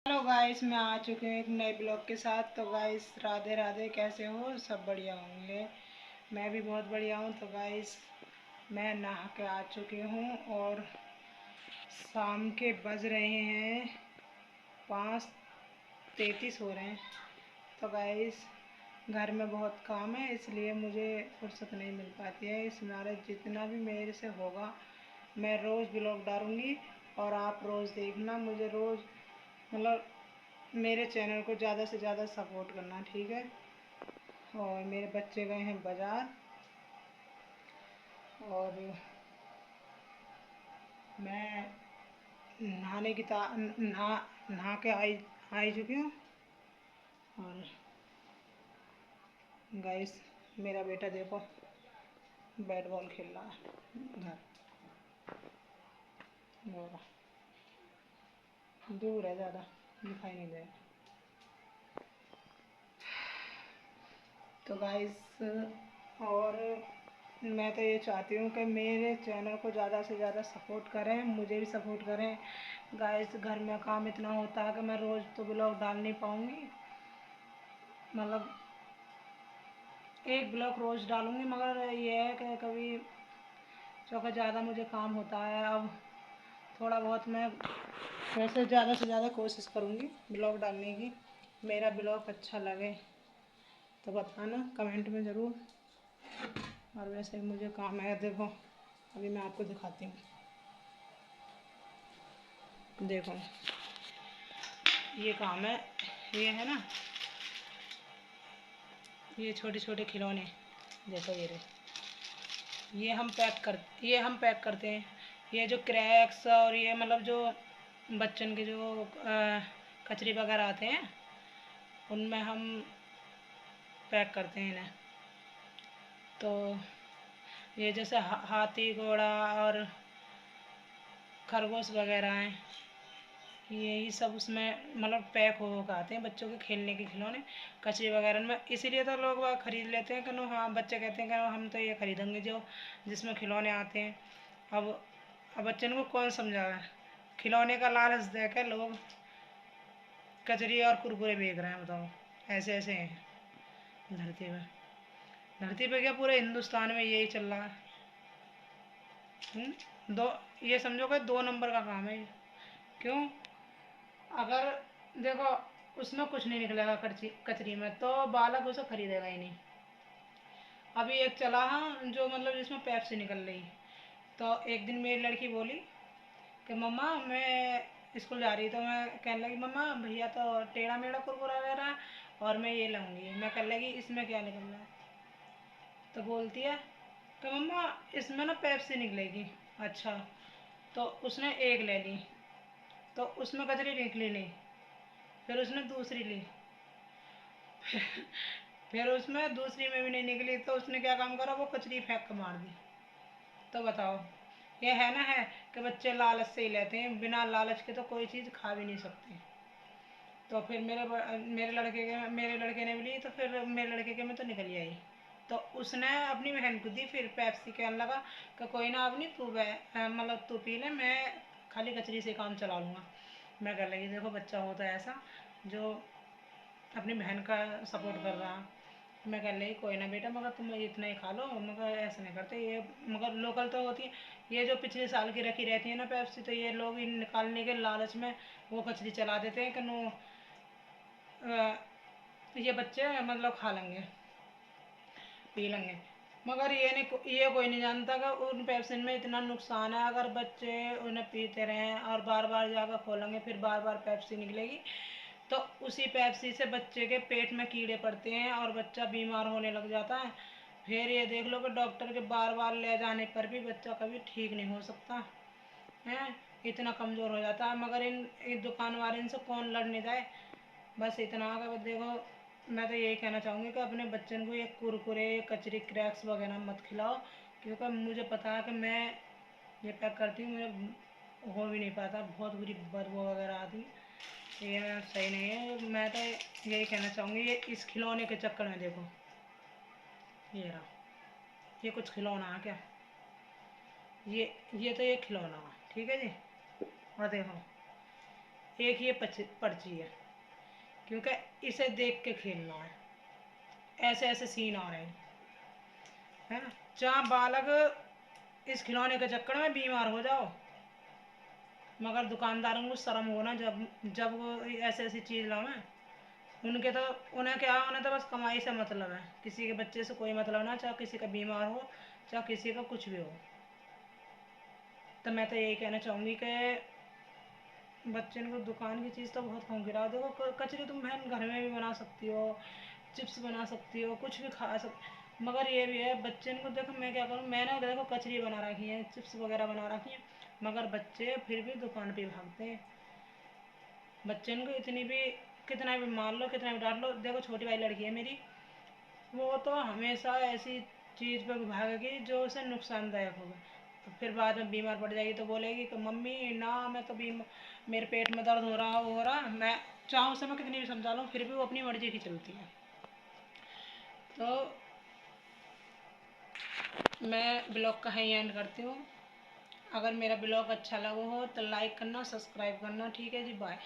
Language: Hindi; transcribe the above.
हेलो गाइस, मैं आ चुके हैं एक नए ब्लॉग के साथ। तो गाइस, राधे राधे। कैसे हो? सब बढ़िया होंगे। मैं भी बहुत बढ़िया हूँ। तो गाइस, मैं नहा के आ चुकी हूँ और शाम के बज रहे हैं 5:33 हो रहे हैं। तो गाइस, घर में बहुत काम है, इसलिए मुझे फुर्सत नहीं मिल पाती है। इस मारे जितना भी मेरे से होगा मैं रोज़ ब्लॉग डालूँगी और आप रोज़ देखना। मुझे रोज़ मतलब मेरे चैनल को ज़्यादा से ज़्यादा सपोर्ट करना, ठीक है। और मेरे बच्चे गए हैं बाज़ार और मैं नहाने की नहा के आई चुकी हूँ। और गाइस, मेरा बेटा देखो बैट बॉल खेल रहा है उधर, वो दूर है, ज़्यादा दिखाई नहीं दे। तो गाइस, और मैं तो ये चाहती हूँ कि मेरे चैनल को ज़्यादा से ज़्यादा सपोर्ट करें, मुझे भी सपोर्ट करें। गाइस, घर में काम इतना होता है कि मैं रोज़ तो ब्लॉग डाल नहीं पाऊँगी। मतलब एक ब्लॉग रोज़ डालूँगी, मगर ये है कि कभी चूँकि ज़्यादा मुझे काम होता है। अब थोड़ा बहुत मैं वैसे ज़्यादा से ज़्यादा कोशिश करूँगी ब्लॉग डालने की। मेरा ब्लॉग अच्छा लगे तो बताना कमेंट में ज़रूर। और वैसे मुझे काम है, देखो अभी मैं आपको दिखाती हूँ। देखो, ये काम है, ये है ना, ये छोटे छोटे खिलौने, देखो ये रहे। ये हम पैक करते हैं। ये जो क्रैक्स और ये मतलब जो बच्चन के जो कचरे वगैरह आते हैं, उनमें हम पैक करते हैं इन्हें। तो ये जैसे हाथी घोड़ा और खरगोश वगैरह हैं, यही सब उसमें मतलब पैक हो के आते हैं, बच्चों के खेलने के खिलौने कचरे वगैरह में। इसीलिए तो लोग वह खरीद लेते हैं कि नो, हाँ, बच्चे कहते हैं कि हम तो ये खरीदेंगे जो जिसमें खिलौने आते हैं। अब बच्चन को कौन समझावे? खिलौने का लालच देकर लोग कचरे और कुरकुरे बेच रहे हैं, बताओ। ऐसे ऐसे हैं धरती पे। धरती पे क्या, पूरे हिंदुस्तान में यही चल रहा है। दो, ये समझो कि 2 नंबर का काम है ये। क्यों? अगर देखो, उसमें कुछ नहीं निकलेगा कचरी में, तो बालक उसे खरीदेगा ही नहीं। अभी एक चला, हाँ, जो मतलब जिसमें पेप्सी निकल रही। तो एक दिन मेरी लड़की बोली कि मम्मा, मैं स्कूल जा रही, तो मैं कहने लगी मम्मा भैया तो टेढ़ा मेढ़ा कुरकुरा ले रहा है और मैं ये लूँगी। मैं कहने लगी इसमें क्या निकल रहा है? तो बोलती है कि मम्मा इसमें ना पेप्सी निकलेगी। अच्छा, तो उसने एक ले ली, तो उसमें कचरी निकली नहीं। फिर उसने दूसरी ली, फिर उसमें दूसरी में भी नहीं निकली, तो उसने क्या काम करा, वो कचरी फेंक कर मार दी। तो बताओ, ये है ना, है कि बच्चे लालच से ही लेते हैं, बिना लालच के तो कोई चीज़ खा भी नहीं सकते। तो फिर मेरे लड़के ने भी ली, तो फिर मेरे लड़के के में तो निकल आई। तो उसने अपनी बहन को दी, फिर पेप्सी कहने लगा कि कोई ना, अपनी मतलब तू पी ले, मैं खाली कचरी से काम चला लूँगा। मैं कह लगी देखो, बच्चा होता है ऐसा जो अपनी बहन का सपोर्ट कर रहा। मैं कह रही कोई ना बेटा, मगर तुम इतना ही खा लो, मगर ऐसा नहीं करते ये, मगर लोकल तो होती है। ये जो पिछले साल की रखी रहती है ना पेप्सी, तो ये लोग इन निकालने के लालच में वो कचरी चला देते हैं कि नो, ये बच्चे मतलब खा लेंगे, पी लेंगे। मगर ये कोई नहीं जानता कि उन पेप्सिन में इतना नुकसान है। अगर बच्चे उन्हें पीते रहें और बार बार जाकर खोलेंगे, फिर बार बार पेप्सी निकलेगी, तो उसी पेप्सी से बच्चे के पेट में कीड़े पड़ते हैं और बच्चा बीमार होने लग जाता है। फिर ये देख लो कि डॉक्टर के बार बार ले जाने पर भी बच्चा कभी ठीक नहीं हो सकता है, इतना कमज़ोर हो जाता है। मगर इन दुकान वाले इनसे कौन लड़ने जाए। बस इतना का देखो, मैं तो यही कहना चाहूँगी कि अपने बच्चन को ये कुरकुरे, कचरी, क्रैक्स वगैरह मत खिलाओ। क्योंकि मुझे पता है कि मैं ये पैक करती हूँ, मुझे हो भी नहीं पाता, बहुत बुरी बदबू वगैरह आती है, ये सही नहीं है। मैं तो यही कहना चाहूँगी, ये इस खिलौने के चक्कर में देखो, ये रहा, ये कुछ खिलौना है क्या? ये तो ये खिलौना है, ठीक है जी। और देखो, एक ये पर्ची है, क्योंकि इसे देख के खेलना है। ऐसे ऐसे सीन आ रहे हैं, है ना। जहाँ बालक इस खिलौने के चक्कर में बीमार हो जाओ, मगर दुकानदारों को शर्म हो ना, जब जब वो ऐसी ऐसी चीज़ लावे। उनके तो उन्हें क्या, उन्हें तो बस कमाई से मतलब है, किसी के बच्चे से कोई मतलब ना, चाहे किसी का बीमार हो, चाहे किसी का कुछ भी हो। तो मैं तो यही कहना चाहूँगी कि बच्चे को दुकान की चीज़ तो बहुत कम खिलाओ। देखो कचरे तुम बहन घर में भी बना सकती हो, चिप्स बना सकती हो, कुछ भी खा सक, मगर ये भी है बच्चे को, देखो मैं क्या करूँ, मैंने देखो कचरी बना रखी है, चिप्स वगैरह बना रखी है, मगर बच्चे फिर भी दुकान पे भागते हैं। बच्चे को इतनी भी, कितना भी मार लो, कितना भी डांट लो, देखो छोटी वाली लड़की है मेरी, वो तो हमेशा ऐसी चीज़ पे भागेगी जो उसे नुकसानदायक होगा। तो फिर बाद में बीमार पड़ जाएगी तो बोलेगी कि मम्मी ना, मैं तो मेरे पेट में दर्द हो रहा, वो हो रहा। मैं चाहूँ उसे मैं कितनी भी समझा लूँ, फिर भी वो अपनी मर्जी की चलती है। तो मैं ब्लॉग का ही एंड करती हूँ। अगर मेरा ब्लॉग अच्छा लगा हो तो लाइक करना, सब्सक्राइब करना। ठीक है जी, बाय।